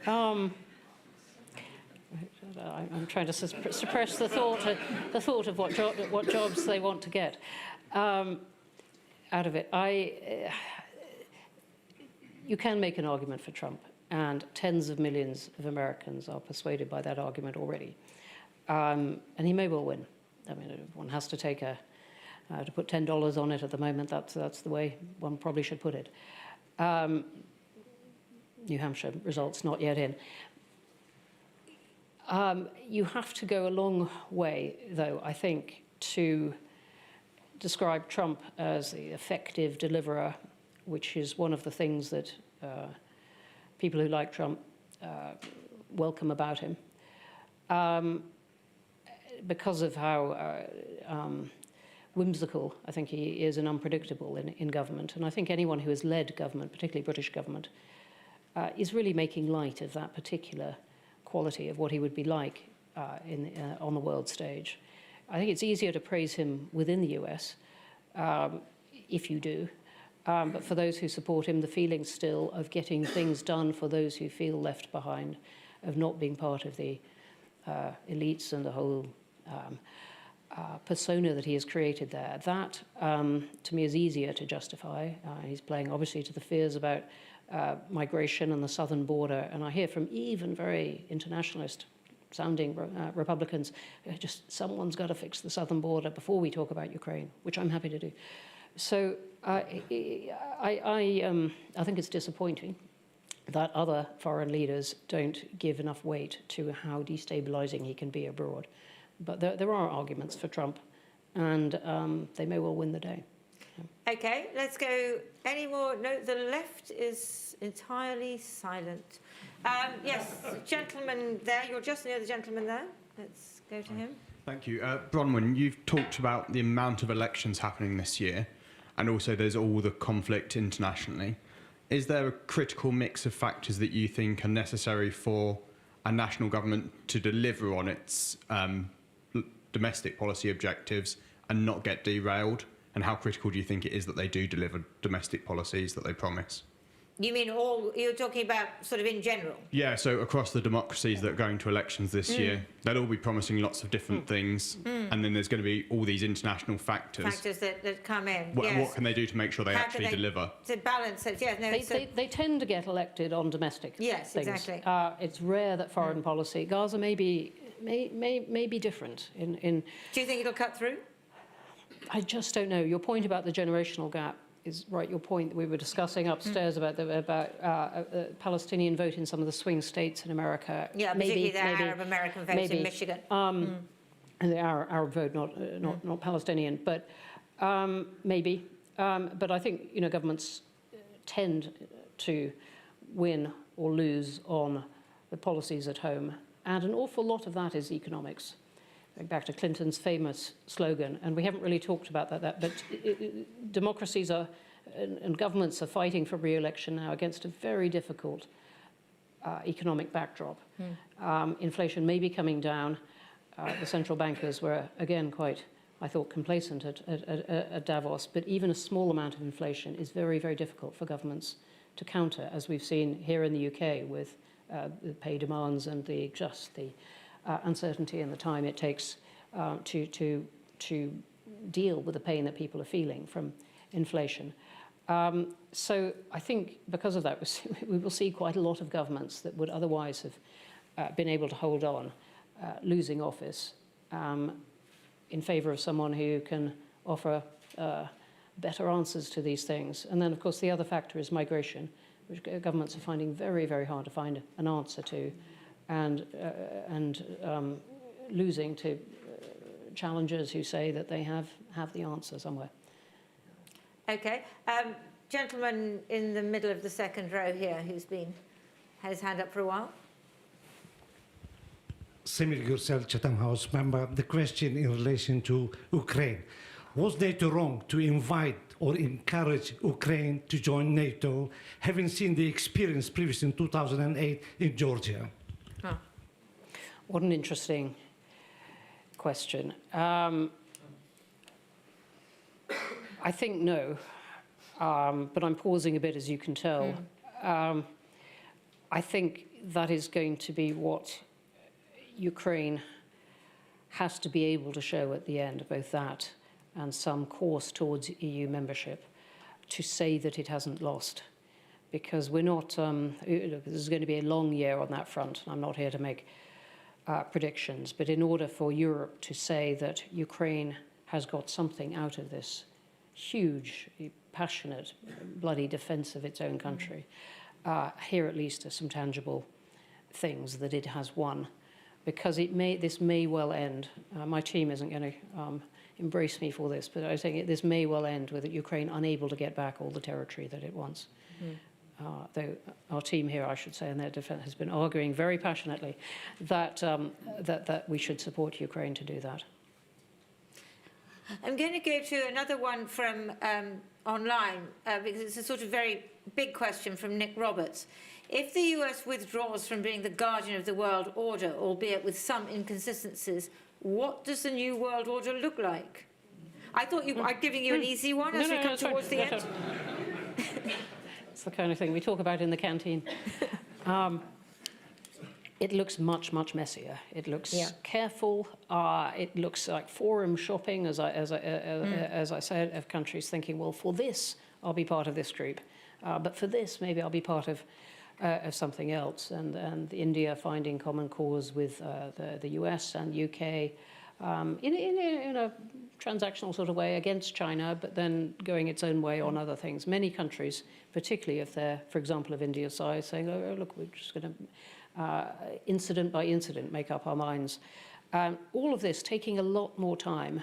I'm trying to suppress the thought of what jobs they want to get out of it. You can make an argument for Trump, and tens of millions of Americans are persuaded by that argument already. And he may well win. I mean, one has to take to put $10 on it at the moment. That's the way one probably should put it. New Hampshire results not yet in. You have to go a long way, though, I think, to describe Trump as the effective deliverer, which is one of the things that people who like Trump welcome about him, because of how whimsical I think he is and unpredictable in government. And I think anyone who has led government, particularly British government, is really making light of that particular quality of what he would be like on the world stage. I think it's easier to praise him within the US, if you do. But for those who support him, the feeling still of getting things done for those who feel left behind, of not being part of the elites and the whole persona that he has created there, that to me is easier to justify. He's playing obviously to the fears about migration and the southern border, and I hear from even very internationalist sounding Republicans, just someone's got to fix the southern border before we talk about Ukraine, which I'm happy to do. So I think it's disappointing that other foreign leaders don't give enough weight to how destabilizing he can be abroad. But there are arguments for Trump, and they may well win the day. Okay, let's go. Any more? No, the left is entirely silent. Yes, gentleman there. You're just near the gentleman there. Let's go to him. Thank you. Bronwen, you've talked about the amount of elections happening this year, and also there's all the conflict internationally. Is there a critical mix of factors that you think are necessary for a national government to deliver on its domestic policy objectives and not get derailed? And how critical do you think it is that they do deliver domestic policies that they promise? You mean all, you're talking about sort of in general? Yeah, so across the democracies that are going to elections this year, they'll all be promising lots of different things, and then there's going to be all these international factors. Factors that come in, What can they do to make sure they How actually can they- deliver? To balance it, yeah. No, They tend to get elected on domestic Yes, things. exactly. It's rare that foreign policy. Gaza may be different. do you think it'll cut through? I just don't know. Your point about the generational gap is right. Your point that we were discussing upstairs about the Palestinian vote in some of the swing states in America. Yeah, particularly the Arab American vote in Michigan. And the Arab vote, not Palestinian, but maybe. But I think governments tend to win or lose on the policies at home, and an awful lot of that is economics. Going back to Clinton's famous slogan, and we haven't really talked about that, but democracies are and governments are fighting for re-election now against a very difficult economic backdrop. Inflation may be coming down. The central bankers were, again, quite, I thought, complacent at Davos, but even a small amount of inflation is very, very difficult for governments to counter, as we've seen here in the UK with the pay demands and the uncertainty and the time it takes to deal with the pain that people are feeling from inflation. So I think because of that, we will see quite a lot of governments that would otherwise have been able to hold on, losing office in favour of someone who can offer better answers to these things. And then, of course, the other factor is migration, which governments are finding very, very hard to find an answer to, and losing to challengers who say that they have the answer somewhere. Okay. Gentleman in the middle of the second row here who's had his hand up for a while. Similar yourself, Chatham House member, the question in relation to Ukraine. Was NATO wrong to invite or encourage Ukraine to join NATO, having seen the experience previously in 2008 in Georgia? Oh. What an interesting question. I think no, but I'm pausing a bit, as you can tell. I think that is going to be what Ukraine has to be able to show at the end, both that and some course towards EU membership, to say that it hasn't lost. Because we're not, this is going to be a long year on that front. I'm not here to make predictions, but in order for Europe to say that Ukraine has got something out of this huge, passionate, bloody defense of its own country, here at least are some tangible things that it has won. Because this may well end. My team isn't going to embrace me for this, but I think this may well end with Ukraine unable to get back all the territory that it wants. Though our team here, I should say, in their defense, has been arguing very passionately that that we should support Ukraine to do that. I'm going to go to another one from online, because it's a sort of very big question from Nick Roberts. If the US withdraws from being the guardian of the world order, albeit with some inconsistencies, what does the new world order look like? I thought I'm giving you an easy one as we come towards the end. It's the kind of thing we talk about in the canteen. It looks much, much messier. It looks careful. It looks like forum shopping, as I said, of countries thinking, well, for this, I'll be part of this group. But for this, maybe I'll be part of something else. And India finding common cause with the US and UK in a transactional sort of way against China, but then going its own way on other things. Many countries, particularly if they're, for example, of India's size, saying, oh, look, we're just going to, incident by incident, make up our minds. All of this taking a lot more time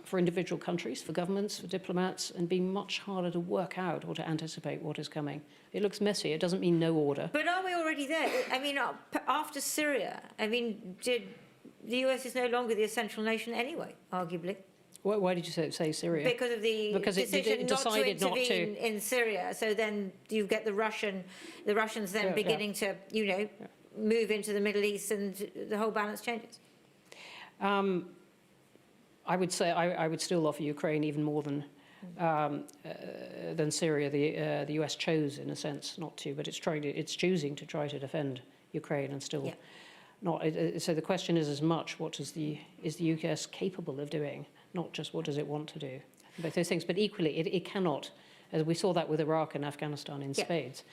for individual countries, for governments, for diplomats, and being much harder to work out or to anticipate what is coming. It looks messy. It doesn't mean no order. But are we already there? I mean, after Syria, I mean, the US is no longer the essential nation anyway, arguably. Why did you say Syria? Because of the decision not to intervene in Syria. So then you get the Russians then beginning to, move into the Middle East, and the whole balance changes. I would say I would still offer Ukraine even more than than Syria. The US chose, in a sense, not to, but it's choosing to try to defend Ukraine and still not. So the question is as much what is the US capable of doing, not just what does it want to do. Both those things, but equally it cannot, as we saw that with Iraq and Afghanistan in spades.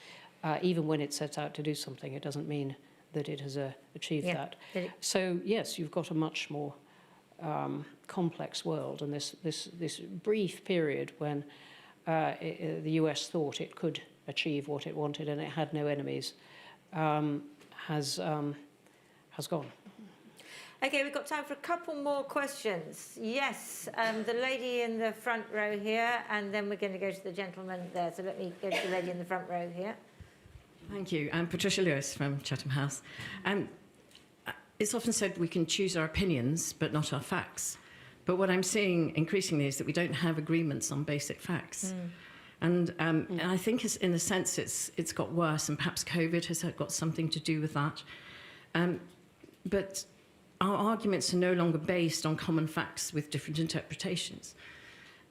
Even when it sets out to do something, it doesn't mean that it has achieved that. So yes, you've got a much more complex world, and this brief period when the US thought it could achieve what it wanted and it had no enemies has gone. Okay, we've got time for a couple more questions. Yes, the lady in the front row here, and then we're going to go to the gentleman there. So let me go to the lady in the front row here. Thank you. I'm Patricia Lewis from Chatham House. It's often said we can choose our opinions, but not our facts. But what I'm seeing increasingly is that we don't have agreements on basic facts. And I think in a sense it's got worse, and perhaps COVID has got something to do with that. But our arguments are no longer based on common facts with different interpretations.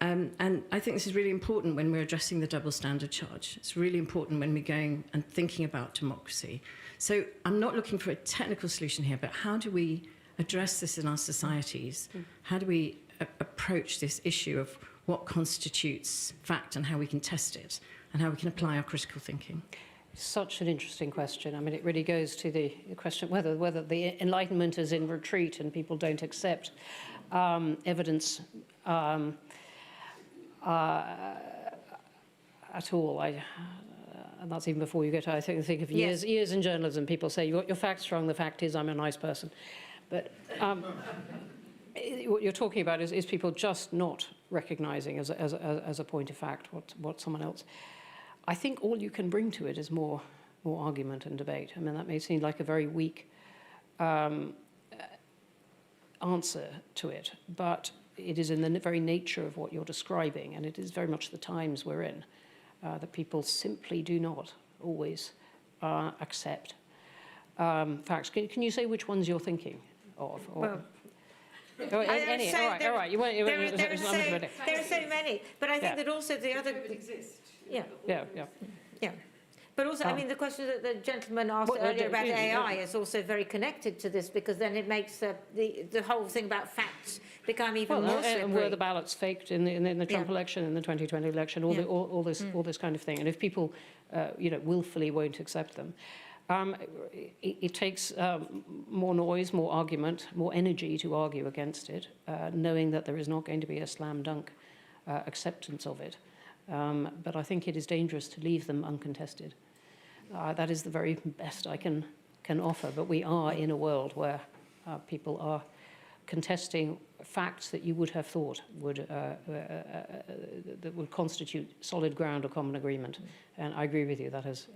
And I think this is really important when we're addressing the double standard charge. It's really important when we're going and thinking about democracy. So I'm not looking for a technical solution here, but how do we address this in our societies? How do we approach this issue of what constitutes fact and how we can test it and how we can apply our critical thinking? Such an interesting question. I mean, it really goes to the question whether the Enlightenment is in retreat and people don't accept evidence at all. And that's even before you get to, I think of years in journalism, people say, your fact's wrong, the fact is I'm a nice person. But what you're talking about is people just not recognising as a point of fact what someone else. I think all you can bring to it is more argument and debate. I mean, that may seem like a very weak answer to it, but it is in the very nature of what you're describing, and it is very much the times we're in, that people simply do not always accept facts. Can you say which ones you're thinking of? Or, Well, any? All right. There are so many, but I think that also the other exist. Yeah. But also, I mean, the question that the gentleman asked earlier about AI is also very connected to this, because then it makes the whole thing about facts become even more slippery. And were the ballots faked in the Trump election, in the 2020 election, all this kind of thing. And if people, willfully won't accept them, it takes more noise, more argument, more energy to argue against it, knowing that there is not going to be a slam dunk acceptance of it. But I think it is dangerous to leave them uncontested. That is the very best I can offer. But we are in a world where people are contesting facts that you would have thought that would constitute solid ground or common agreement. And I agree with you. That has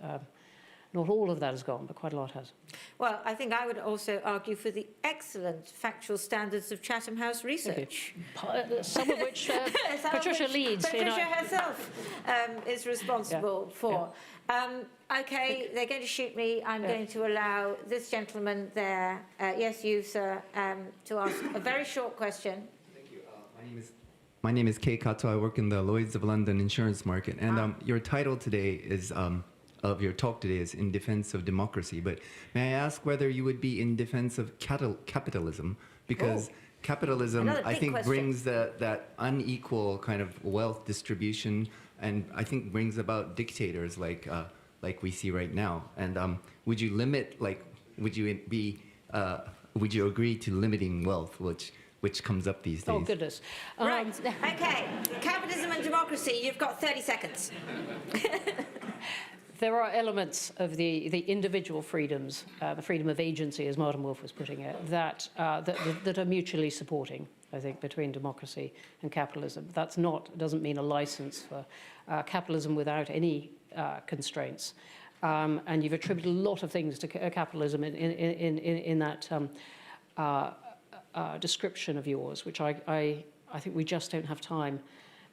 not all of that has gone, but quite a lot has. Well, I think I would also argue for the excellent factual standards of Chatham House research. Some of which Patricia leads. Patricia herself is responsible for. Okay, they're going to shoot me. I'm going to allow this gentleman there, yes, you, sir, to ask a very short question. Thank you. My name is Kay Kato. I work in the Lloyd's of London insurance market. And your title today is... of your talk today is in defense of democracy, but may I ask whether you would be in defense of capitalism? Because capitalism, I think, brings that unequal kind of wealth distribution, and I think brings about dictators like we see right now. And would you limit, would you agree to limiting wealth, which comes up these days? Oh, goodness. Right. Okay. Capitalism and democracy. You've got 30 seconds. There are elements of the individual freedoms, the freedom of agency, as Martin Wolf was putting it, that are mutually supporting, I think, between democracy and capitalism. Doesn't mean a license for capitalism without any constraints. And you've attributed a lot of things to capitalism in that description of yours, which I think we just don't have time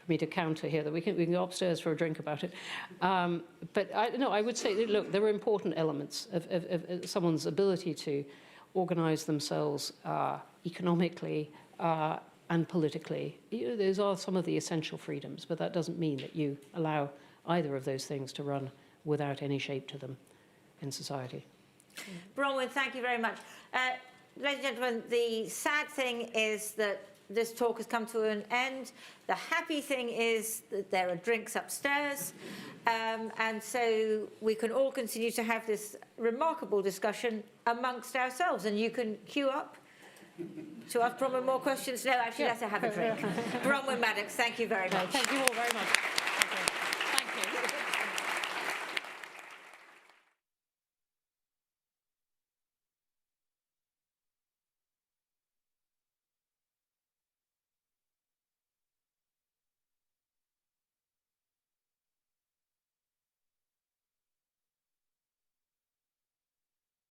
me to counter here, that we can go upstairs for a drink about it. But I would say, look, there are important elements of someone's ability to organise themselves economically and politically. Those are some of the essential freedoms, but that doesn't mean that you allow either of those things to run without any shape to them in society. Bronwen, thank you very much. Ladies and gentlemen, the sad thing is that this talk has come to an end. The happy thing is that there are drinks upstairs, and so we can all continue to have this remarkable discussion amongst ourselves, and you can queue up to ask Bronwen more questions. No, actually, let's have a drink. Bronwen Maddox, thank you very much. Thank you all very much.